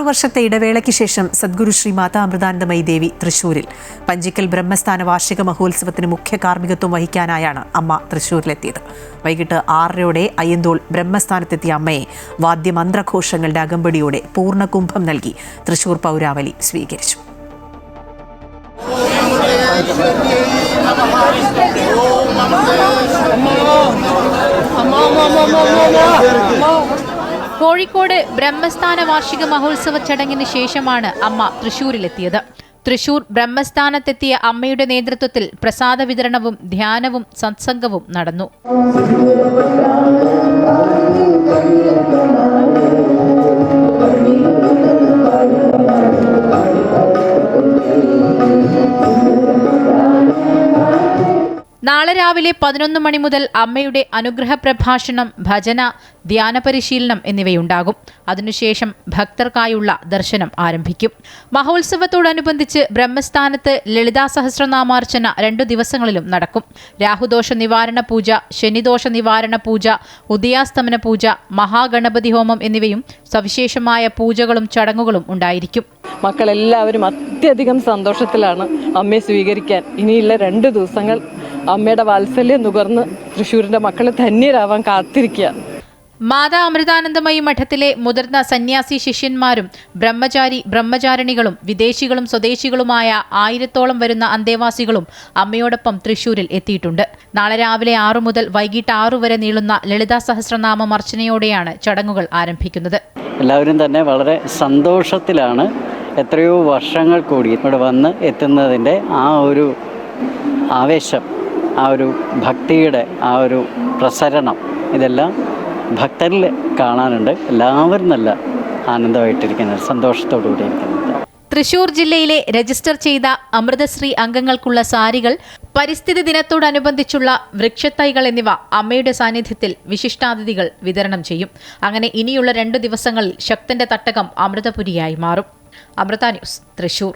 വർഷത്തെ ഇടവേളയ്ക്ക് ശേഷം സദ്ഗുരു ശ്രീ മാതാ അമൃതാനന്ദമയി ദേവി തൃശൂരിൽ പഞ്ചിക്കൽ ബ്രഹ്മസ്ഥാന വാർഷിക മഹോത്സവത്തിന് മുഖ്യ കാർമ്മികത്വം വഹിക്കാനായാണ് അമ്മ തൃശൂരിലെത്തിയത്. വൈകിട്ട് 6:30 അയ്യന്തോൾ ബ്രഹ്മസ്ഥാനത്തെത്തിയ അമ്മയെ വാദ്യമന്ത്രഘോഷങ്ങളുടെ അകമ്പടിയോടെ പൂർണ്ണകുംഭം നൽകി തൃശൂർ പൗരാവലി സ്വീകരിച്ചു. കോഴിക്കോട് ബ്രഹ്മസ്ഥാന വാർഷിക മഹോത്സവ ചടങ്ങിന് ശേഷമാണ് അമ്മ തൃശൂരിലെത്തിയത്. തൃശൂർ ബ്രഹ്മസ്ഥാനത്തെത്തിയ അമ്മയുടെ നേതൃത്വത്തിൽ പ്രസാദ വിതരണവും ധ്യാനവും സത്സംഗവും നടന്നു. നാളെ രാവിലെ 11 മണി മുതൽ അമ്മയുടെ അനുഗ്രഹ പ്രഭാഷണം, ഭജന, ധ്യാന പരിശീലനം എന്നിവയുണ്ടാകും. അതിനുശേഷം ഭക്തർക്കായുള്ള ദർശനം ആരംഭിക്കും. മഹോത്സവത്തോടനുബന്ധിച്ച് ബ്രഹ്മസ്ഥാനത്ത് ലളിതാ സഹസ്രനാമാർച്ചന 2 ദിവസങ്ങളിലും നടക്കും. രാഹുദോഷ നിവാരണ പൂജ, ശനിദോഷ നിവാരണ പൂജ, ഉദയാസ്തമന പൂജ, മഹാഗണപതി ഹോമം എന്നിവയും സവിശേഷമായ പൂജകളും ചടങ്ങുകളും ഉണ്ടായിരിക്കും. മക്കളെല്ലാവരും അത്യധികം സന്തോഷത്തിലാണ് അമ്മയെ സ്വീകരിക്കാൻ. ഇനിയുള്ള 2 ദിവസങ്ങൾ അമ്മയുടെ വാത്സല്യം നുകർന്ന് തൃശ്ശൂരിന്റെ മക്കളെ ധന്യരാവാൻ കാത്തിരിക്കുക. മാതാ അമൃതാനന്ദമയി മഠത്തിലെ മുതിർന്ന സന്യാസി ശിഷ്യന്മാരും ബ്രഹ്മചാരിണികളും വിദേശികളും സ്വദേശികളുമായ 1000-ഓളം വരുന്ന അന്തേവാസികളും അമ്മയോടൊപ്പം തൃശ്ശൂരിൽ എത്തിയിട്ടുണ്ട്. നാളെ രാവിലെ 6 മുതൽ വൈകിട്ട് 6 വരെ നീളുന്ന ലളിതാ സഹസ്രനാമം അർച്ചനയോടെയാണ് ചടങ്ങുകൾ ആരംഭിക്കുന്നത്. എല്ലാവരും തന്നെ വളരെ സന്തോഷത്തിലാണ്. എത്രയോ വർഷങ്ങൾ കൂടി ഇവിടെ വന്ന് എത്തുന്നതിൻ്റെ ആ ഒരു ആവേശം, ആ ഒരു ഭക്തിയുടെ ആ ഒരു പ്രസരണം, ഇതെല്ലാം ഭക്തരിൽ കാണാനുണ്ട്. എല്ലാവരും നല്ല ആനന്ദമായിട്ടിരിക്കുന്നത്, സന്തോഷത്തോടു കൂടി ഇരിക്കുന്നത്. തൃശൂർ ജില്ലയിലെ രജിസ്റ്റർ ചെയ്ത അമൃതശ്രീ അംഗങ്ങൾക്കുള്ള സാരികൾ, പരിസ്ഥിതി ദിനത്തോടനുബന്ധിച്ചുള്ള വൃക്ഷത്തൈകൾ എന്നിവ അമ്മയുടെ സാന്നിധ്യത്തിൽ വിശിഷ്ടാതിഥികൾ വിതരണം ചെയ്യും. അങ്ങനെ ഇനിയുള്ള 2 ദിവസങ്ങളിൽ ശക്തന്റെ തട്ടകം അമൃതപുരിയായി മാറും. അമൃത ന്യൂസ്, തൃശൂർ.